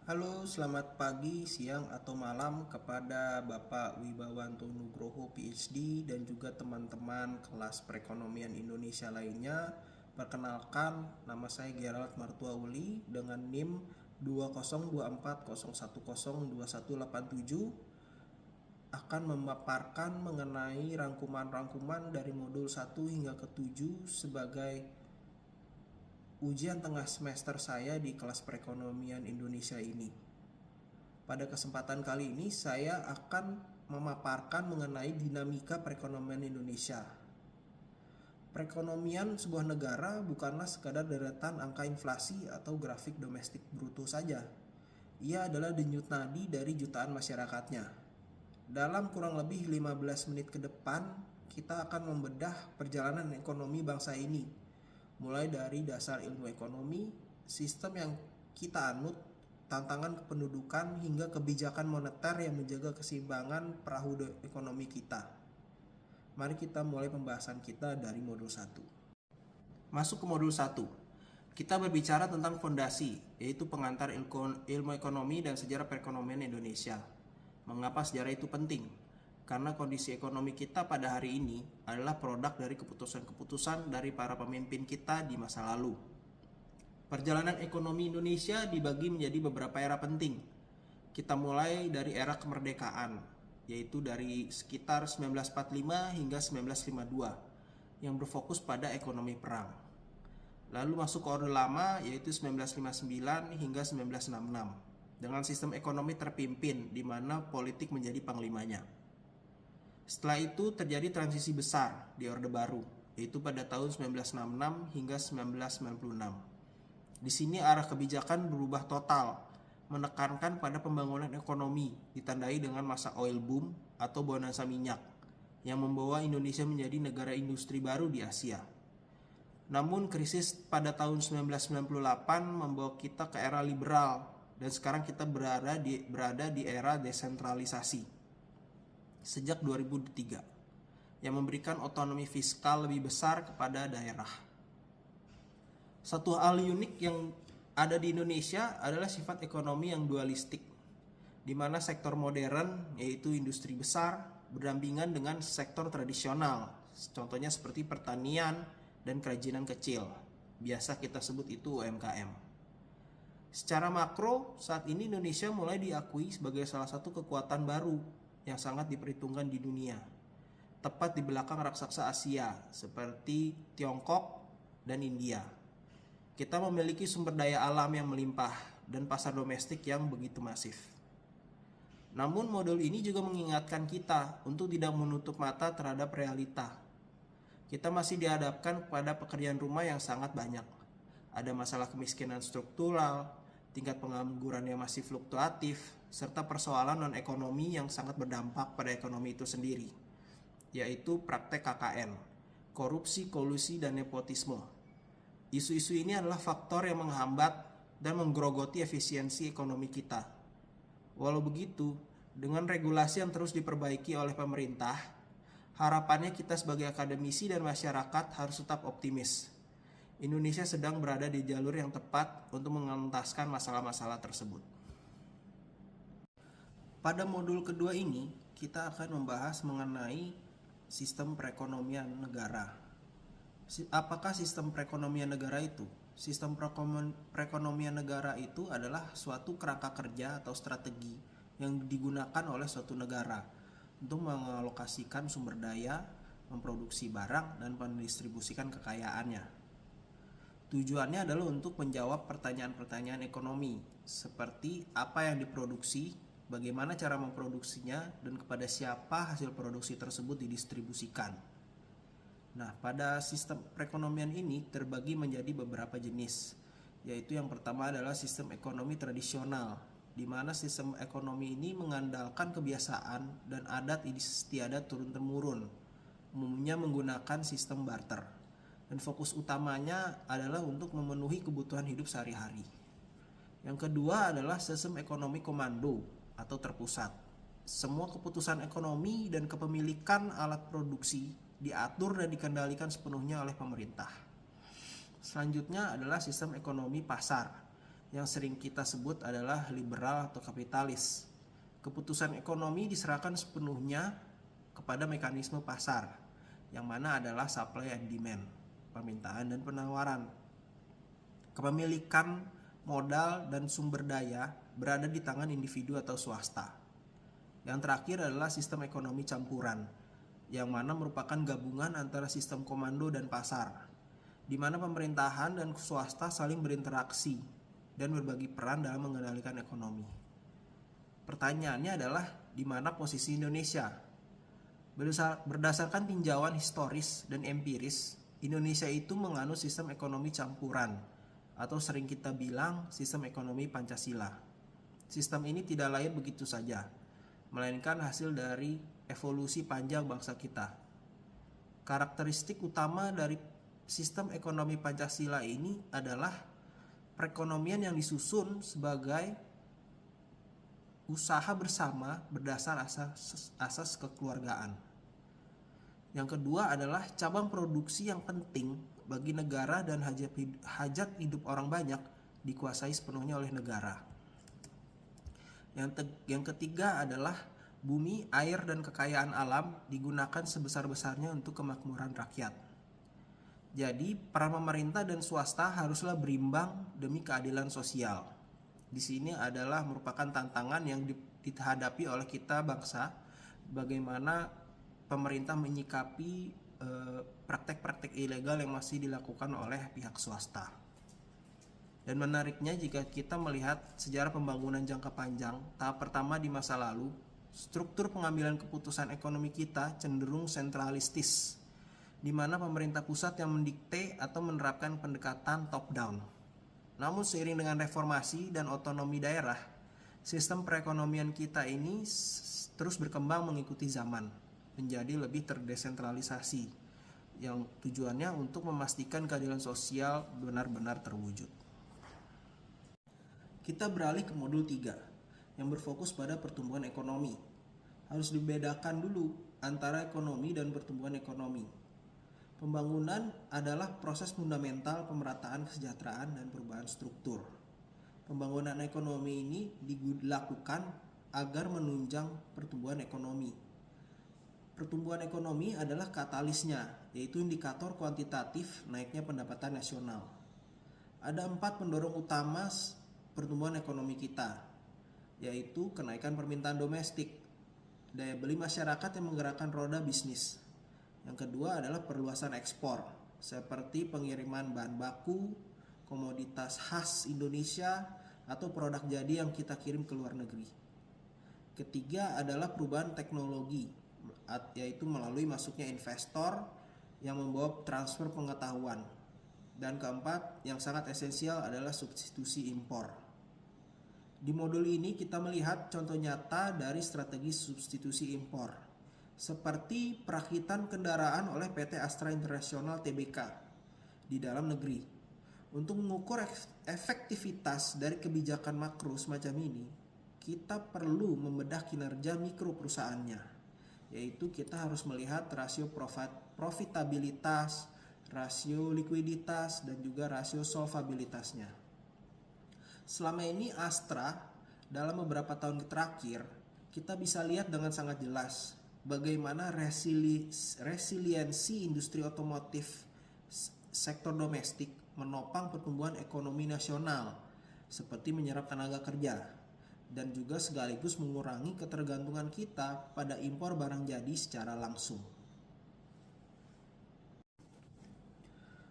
Halo, selamat pagi, siang, atau malam kepada Bapak Wibawanto Nugroho PhD dan juga teman-teman kelas perekonomian Indonesia lainnya. Perkenalkan, nama saya Gerald Martua Uli dengan NIM 202401012187 akan memaparkan mengenai rangkuman-rangkuman dari modul 1 hingga ke 7 sebagai ujian tengah semester saya di kelas perekonomian Indonesia ini. Pada kesempatan kali ini saya akan memaparkan mengenai dinamika perekonomian Indonesia. Perekonomian sebuah negara bukanlah sekadar deretan angka inflasi atau grafik domestik bruto saja. Ia adalah denyut nadi dari jutaan masyarakatnya. Dalam kurang lebih 15 menit ke depan, kita akan membedah perjalanan ekonomi bangsa ini, mulai dari dasar ilmu ekonomi, sistem yang kita anut, tantangan kependudukan, hingga kebijakan moneter yang menjaga keseimbangan perahu ekonomi kita. Mari kita mulai pembahasan kita dari modul 1. Masuk ke modul 1. Kita berbicara tentang fondasi, yaitu pengantar ilmu ekonomi dan sejarah perekonomian Indonesia. Mengapa sejarah itu penting? Karena kondisi ekonomi kita pada hari ini adalah produk dari keputusan-keputusan dari para pemimpin kita di masa lalu. Perjalanan ekonomi Indonesia dibagi menjadi beberapa era penting. Kita mulai dari era kemerdekaan, yaitu dari sekitar 1945 hingga 1952, yang berfokus pada ekonomi perang. Lalu masuk ke Orde Lama, yaitu 1959 hingga 1966, dengan sistem ekonomi terpimpin, di mana politik menjadi panglimanya. Setelah itu terjadi transisi besar di Orde Baru, yaitu pada tahun 1966 hingga 1996. Di sini arah kebijakan berubah total, menekankan pada pembangunan ekonomi ditandai dengan masa oil boom atau bonanza minyak, yang membawa Indonesia menjadi negara industri baru di Asia. Namun krisis pada tahun 1998 membawa kita ke era liberal, dan sekarang kita berada di era desentralisasi sejak 2003 yang memberikan otonomi fiskal lebih besar kepada daerah. Satu hal unik yang ada di Indonesia adalah sifat ekonomi yang dualistik, di mana sektor modern yaitu industri besar berdampingan dengan sektor tradisional, contohnya seperti pertanian dan kerajinan kecil. Biasa kita sebut itu UMKM. Secara makro, saat ini Indonesia mulai diakui sebagai salah satu kekuatan baru yang sangat diperhitungkan di dunia, tepat di belakang raksasa Asia seperti Tiongkok dan India. Kita memiliki sumber daya alam yang melimpah dan pasar domestik yang begitu masif. Namun modul ini juga mengingatkan kita untuk tidak menutup mata terhadap realita. Kita masih dihadapkan pada pekerjaan rumah yang sangat banyak. Ada masalah kemiskinan struktural, tingkat pengangguran yang masih fluktuatif, serta persoalan non-ekonomi yang sangat berdampak pada ekonomi itu sendiri, yaitu praktek KKN, korupsi, kolusi, dan nepotisme. Isu-isu ini adalah faktor yang menghambat dan menggerogoti efisiensi ekonomi kita. Walau begitu, dengan regulasi yang terus diperbaiki oleh pemerintah, harapannya kita sebagai akademisi dan masyarakat harus tetap optimis. Indonesia sedang berada di jalur yang tepat untuk mengentaskan masalah-masalah tersebut. Pada modul kedua ini, kita akan membahas mengenai sistem perekonomian negara. Apakah sistem perekonomian negara itu? Sistem perekonomian negara itu adalah suatu kerangka kerja atau strategi yang digunakan oleh suatu negara untuk mengalokasikan sumber daya, memproduksi barang, dan mendistribusikan kekayaannya. Tujuannya adalah untuk menjawab pertanyaan-pertanyaan ekonomi, seperti apa yang diproduksi, bagaimana cara memproduksinya, dan kepada siapa hasil produksi tersebut didistribusikan. Nah, pada sistem perekonomian ini terbagi menjadi beberapa jenis, yaitu yang pertama adalah sistem ekonomi tradisional, di mana sistem ekonomi ini mengandalkan kebiasaan dan adat istiadat turun-temurun, umumnya menggunakan sistem barter. Dan fokus utamanya adalah untuk memenuhi kebutuhan hidup sehari-hari. Yang kedua adalah sistem ekonomi komando atau terpusat. Semua keputusan ekonomi dan kepemilikan alat produksi diatur dan dikendalikan sepenuhnya oleh pemerintah. Selanjutnya adalah sistem ekonomi pasar, yang sering kita sebut adalah liberal atau kapitalis. Keputusan ekonomi diserahkan sepenuhnya kepada mekanisme pasar, yang mana adalah supply and demand, permintaan dan penawaran. Kepemilikan modal dan sumber daya berada di tangan individu atau swasta. Yang terakhir adalah sistem ekonomi campuran, yang mana merupakan gabungan antara sistem komando dan pasar, di mana pemerintahan dan swasta saling berinteraksi dan berbagi peran dalam mengendalikan ekonomi. Pertanyaannya adalah, di mana posisi Indonesia? Berdasarkan tinjauan historis dan empiris, Indonesia itu menganut sistem ekonomi campuran, atau sering kita bilang sistem ekonomi Pancasila. Sistem ini tidak lahir begitu saja, melainkan hasil dari evolusi panjang bangsa kita. Karakteristik utama dari sistem ekonomi Pancasila ini adalah perekonomian yang disusun sebagai usaha bersama berdasar asas kekeluargaan. Yang kedua adalah cabang produksi yang penting bagi negara dan hajat hidup orang banyak dikuasai sepenuhnya oleh negara. Yang ketiga adalah bumi, air, dan kekayaan alam digunakan sebesar-besarnya untuk kemakmuran rakyat. Jadi, peran pemerintah dan swasta haruslah berimbang demi keadilan sosial. Di sini adalah merupakan tantangan yang dihadapi oleh kita bangsa, bagaimana pemerintah menyikapi praktek-praktek ilegal yang masih dilakukan oleh pihak swasta. Dan menariknya, jika kita melihat sejarah pembangunan jangka panjang, tahap pertama di masa lalu, struktur pengambilan keputusan ekonomi kita cenderung sentralistis, di mana pemerintah pusat yang mendikte atau menerapkan pendekatan top-down. Namun seiring dengan reformasi dan otonomi daerah, sistem perekonomian kita ini terus berkembang mengikuti zaman, menjadi lebih terdesentralisasi, yang tujuannya untuk memastikan keadilan sosial benar-benar terwujud. Kita beralih ke modul 3, yang berfokus pada pertumbuhan ekonomi. Harus dibedakan dulu antara ekonomi dan pertumbuhan ekonomi. Pembangunan adalah proses fundamental pemerataan kesejahteraan dan perubahan struktur. Pembangunan ekonomi ini dilakukan agar menunjang pertumbuhan ekonomi. Pertumbuhan ekonomi adalah katalisnya, yaitu indikator kuantitatif naiknya pendapatan nasional. Ada 4 pendorong utama pertumbuhan ekonomi kita, yaitu kenaikan permintaan domestik, daya beli masyarakat yang menggerakkan roda bisnis. Yang kedua adalah perluasan ekspor, seperti pengiriman bahan baku, komoditas khas Indonesia, atau produk jadi yang kita kirim ke luar negeri. Ketiga adalah perubahan teknologi, yaitu melalui masuknya investor yang membawa transfer pengetahuan. Dan keempat, yang sangat esensial adalah substitusi impor. Di modul ini kita melihat contoh nyata dari strategi substitusi impor, seperti perakitan kendaraan oleh PT Astra International Tbk di dalam negeri. Untuk mengukur efektivitas dari kebijakan makro semacam ini, kita perlu membedah kinerja mikro perusahaannya, yaitu kita harus melihat rasio profitabilitas, rasio likuiditas, dan juga rasio solvabilitasnya. Selama ini Astra dalam beberapa tahun terakhir, kita bisa lihat dengan sangat jelas bagaimana resiliensi industri otomotif sektor domestik menopang pertumbuhan ekonomi nasional, seperti menyerap tenaga kerja, dan juga sekaligus mengurangi ketergantungan kita pada impor barang jadi secara langsung.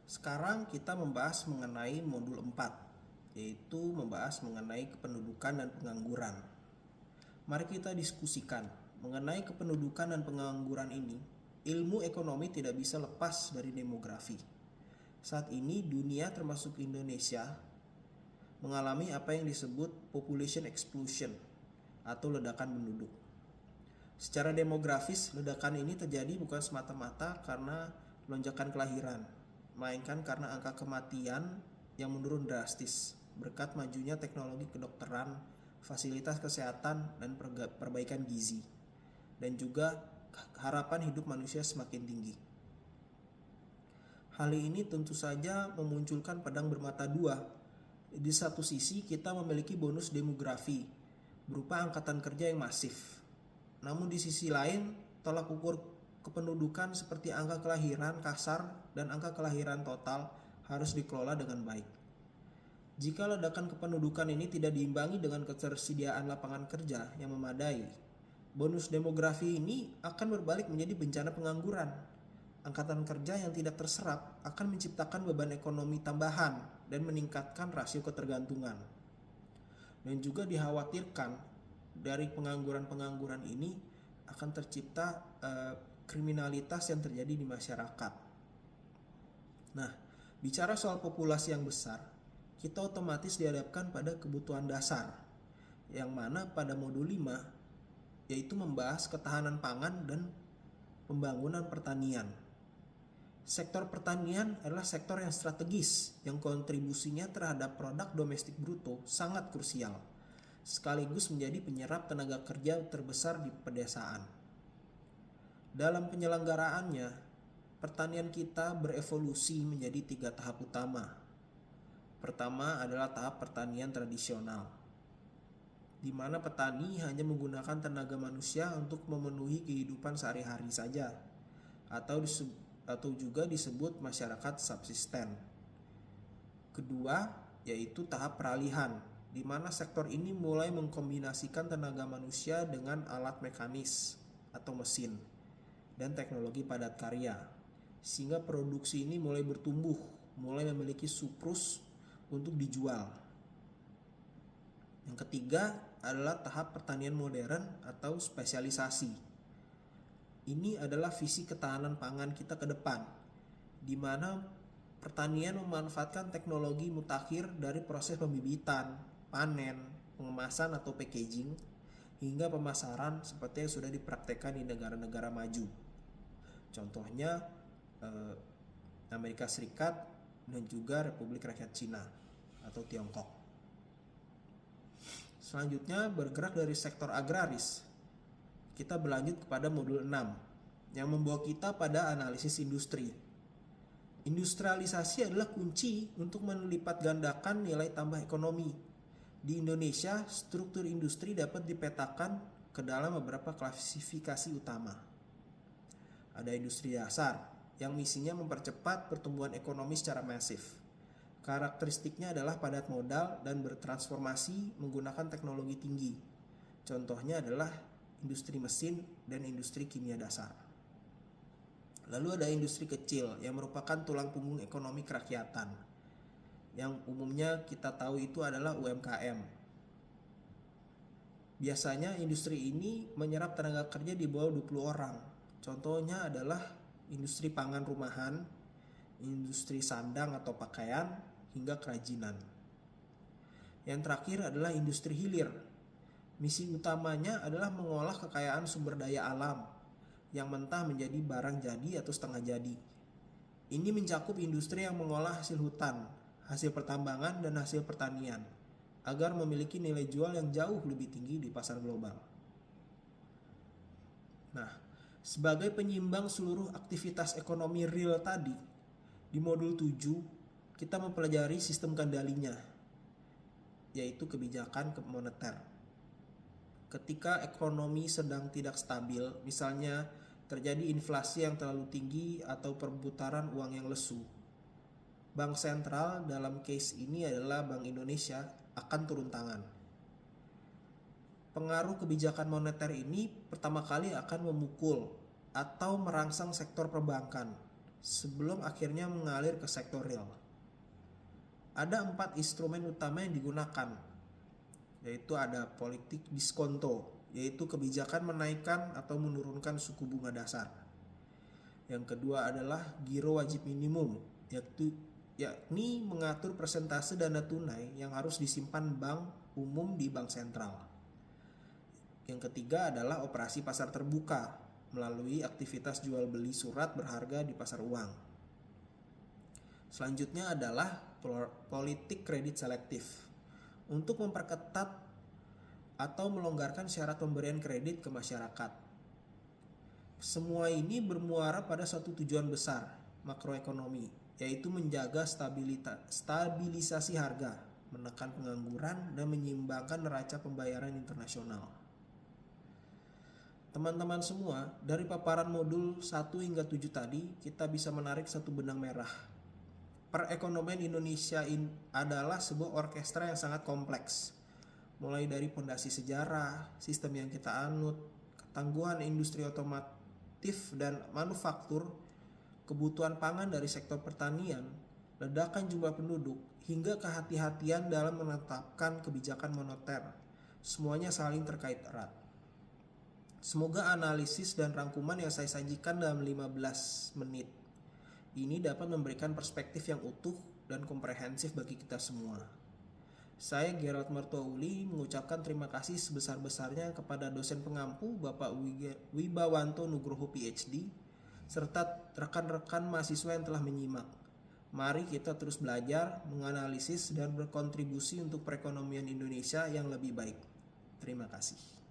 Sekarang kita membahas mengenai modul 4, yaitu membahas mengenai kependudukan dan pengangguran. Mari kita diskusikan mengenai kependudukan dan pengangguran ini. Ilmu ekonomi tidak bisa lepas dari demografi. Saat ini dunia termasuk Indonesia mengalami apa yang disebut population explosion atau ledakan penduduk. Secara demografis, ledakan ini terjadi bukan semata-mata karena lonjakan kelahiran, melainkan karena angka kematian yang menurun drastis berkat majunya teknologi kedokteran, fasilitas kesehatan, dan perbaikan gizi, dan juga harapan hidup manusia semakin tinggi. Hal ini tentu saja memunculkan pedang bermata dua, Di satu sisi kita memiliki bonus demografi berupa angkatan kerja yang masif. Namun di sisi lain, tolak ukur kependudukan seperti angka kelahiran kasar dan angka kelahiran total harus dikelola dengan baik. Jika ledakan kependudukan ini tidak diimbangi dengan ketersediaan lapangan kerja yang memadai, bonus demografi ini akan berbalik menjadi bencana pengangguran. Angkatan kerja yang tidak terserap akan menciptakan beban ekonomi tambahan dan meningkatkan rasio ketergantungan. Dan juga dikhawatirkan dari pengangguran-pengangguran ini akan tercipta kriminalitas yang terjadi di masyarakat. Nah, bicara soal populasi yang besar, kita otomatis dihadapkan pada kebutuhan dasar, yang mana pada modul 5 yaitu membahas ketahanan pangan dan pembangunan pertanian. Sektor pertanian adalah sektor yang strategis yang kontribusinya terhadap produk domestik bruto sangat krusial, sekaligus menjadi penyerap tenaga kerja terbesar di pedesaan. Dalam penyelenggaraannya, pertanian kita berevolusi menjadi 3 tahap utama. Pertama adalah tahap pertanian tradisional, di mana petani hanya menggunakan tenaga manusia untuk memenuhi kehidupan sehari-hari saja, atau juga disebut masyarakat subsisten. Kedua, yaitu tahap peralihan, di mana sektor ini mulai mengkombinasikan tenaga manusia dengan alat mekanis atau mesin dan teknologi padat karya, sehingga produksi ini mulai bertumbuh, mulai memiliki surplus untuk dijual. Yang ketiga adalah tahap pertanian modern atau spesialisasi. Ini adalah visi ketahanan pangan kita ke depan, di mana pertanian memanfaatkan teknologi mutakhir dari proses pembibitan, panen, pengemasan atau packaging, hingga pemasaran seperti yang sudah dipraktekkan di negara-negara maju. Contohnya Amerika Serikat dan juga Republik Rakyat Cina atau Tiongkok. Selanjutnya bergerak dari sektor agraris, kita berlanjut kepada modul 6 yang membawa kita pada analisis industri. Industrialisasi adalah kunci untuk melipat gandakan nilai tambah ekonomi. Di Indonesia, struktur industri dapat dipetakan ke dalam beberapa klasifikasi utama. Ada industri dasar yang misinya mempercepat pertumbuhan ekonomi secara masif. Karakteristiknya adalah padat modal dan bertransformasi menggunakan teknologi tinggi. Contohnya adalah industri mesin dan industri kimia dasar. Lalu ada industri kecil yang merupakan tulang punggung ekonomi kerakyatan, yang umumnya kita tahu itu adalah UMKM. Biasanya industri ini menyerap tenaga kerja di bawah 20 orang. Contohnya adalah industri pangan rumahan, industri sandang atau pakaian, hingga kerajinan. Yang terakhir adalah industri hilir. Misi utamanya adalah mengolah kekayaan sumber daya alam yang mentah menjadi barang jadi atau setengah jadi. Ini mencakup industri yang mengolah hasil hutan, hasil pertambangan, dan hasil pertanian agar memiliki nilai jual yang jauh lebih tinggi di pasar global. Nah, sebagai penyimbang seluruh aktivitas ekonomi real tadi, di modul 7 kita mempelajari sistem kendalinya, yaitu kebijakan moneter. Ketika ekonomi sedang tidak stabil, misalnya terjadi inflasi yang terlalu tinggi atau perputaran uang yang lesu, Bank sentral dalam case ini adalah Bank Indonesia akan turun tangan. Pengaruh kebijakan moneter ini pertama kali akan memukul atau merangsang sektor perbankan sebelum akhirnya mengalir ke sektor real. Ada 4 instrumen utama yang digunakan, yaitu ada politik diskonto, yaitu kebijakan menaikkan atau menurunkan suku bunga dasar. Yang kedua adalah giro wajib minimum, yakni mengatur persentase dana tunai yang harus disimpan bank umum di bank sentral. Yang ketiga adalah operasi pasar terbuka melalui aktivitas jual beli surat berharga di pasar uang. Selanjutnya adalah politik kredit selektif untuk memperketat atau melonggarkan syarat pemberian kredit ke masyarakat. Semua ini bermuara pada satu tujuan besar makroekonomi, yaitu menjaga stabilisasi harga menekan pengangguran, dan menyeimbangkan neraca pembayaran internasional. Teman-teman semua, dari paparan modul 1 hingga 7 tadi, kita bisa menarik satu benang merah. Perekonomian Indonesia adalah sebuah orkestra yang sangat kompleks. Mulai dari pondasi sejarah, sistem yang kita anut, ketangguhan industri otomotif dan manufaktur, kebutuhan pangan dari sektor pertanian, ledakan jumlah penduduk, hingga kehati-hatian dalam menetapkan kebijakan moneter. Semuanya saling terkait erat. Semoga analisis dan rangkuman yang saya sajikan dalam 15 menit ini dapat memberikan perspektif yang utuh dan komprehensif bagi kita semua. Saya Gerald Mertouli mengucapkan terima kasih sebesar-besarnya kepada dosen pengampu Bapak Wibawanto Nugroho PhD serta rekan-rekan mahasiswa yang telah menyimak. Mari kita terus belajar, menganalisis, dan berkontribusi untuk perekonomian Indonesia yang lebih baik. Terima kasih.